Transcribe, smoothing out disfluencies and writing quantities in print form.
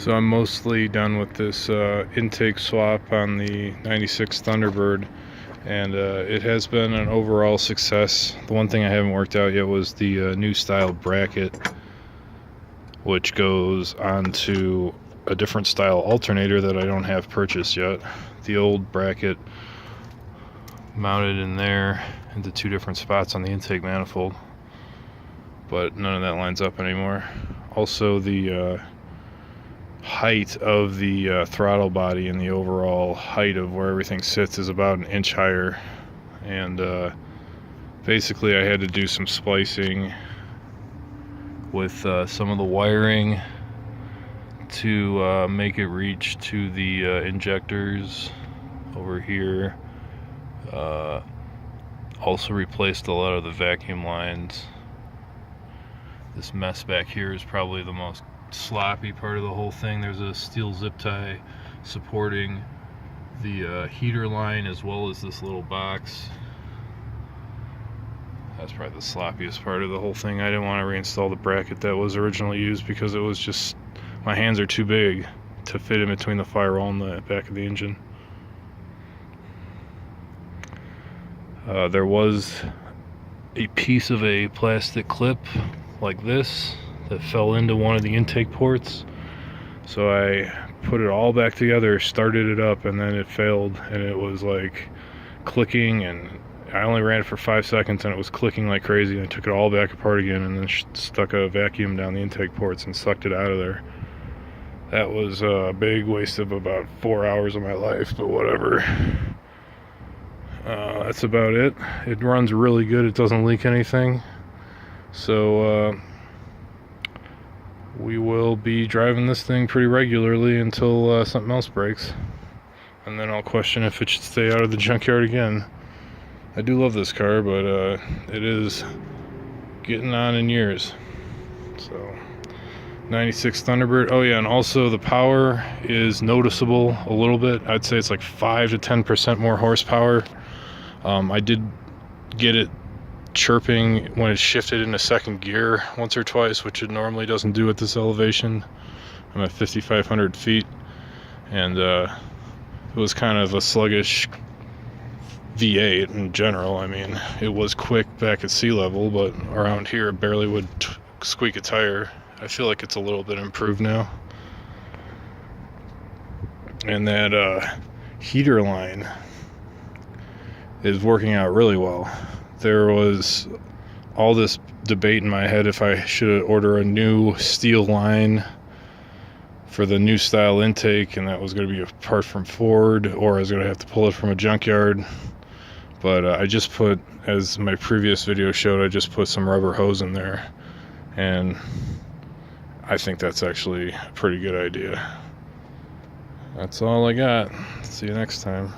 So I'm mostly done with this intake swap on the 96 Thunderbird, and it has been an overall success. The one thing I haven't worked out yet was the new style bracket, which goes onto a different style alternator that I don't have purchased yet. The old bracket mounted in there into two different spots on the intake manifold, but none of that lines up anymore. Also, the height of the throttle body and the overall height of where everything sits is about an inch higher, and basically I had to do some splicing with some of the wiring to make it reach to the injectors over here. Also replaced a lot of the vacuum lines. This mess back here is probably the most sloppy part of the whole thing. There's a steel zip tie supporting the heater line as well as this little box. That's probably the sloppiest part of the whole thing. I didn't want to reinstall the bracket that was originally used because it was just, my hands are too big to fit in between the firewall and the back of the engine. There was a piece of a plastic clip like this that fell into one of the intake ports, so I put it all back together, started it up, and then it failed, and it was like clicking, and I only ran it for 5 seconds and it was clicking like crazy, and I took it all back apart again and then stuck a vacuum down the intake ports and sucked it out of there. That was a big waste of about 4 hours of my life, but whatever. That's about it. It runs really good, it doesn't leak anything, so we will be driving this thing pretty regularly until something else breaks, and then I'll question if it should stay out of the junkyard again. I do love this car, but it is getting on in years. So 96 Thunderbird. Oh yeah, and also the power is noticeable a little bit. I'd say it's like 5 to 10% more horsepower. I did get it chirping when it shifted into second gear once or twice, which it normally doesn't do at this elevation. I'm at 5,500 feet, and it was kind of a sluggish V8 in general. I mean, it was quick back at sea level, but around here it barely would squeak a tire. I feel like it's a little bit improved now. And that heater line is working out really well. There was all this debate in my head if I should order a new steel line for the new style intake, and that was going to be a part from Ford, or I was going to have to pull it from a junkyard. But I just put, as my previous video showed, I just put some rubber hose in there, and I think that's actually a pretty good idea. That's all I got. See you next time.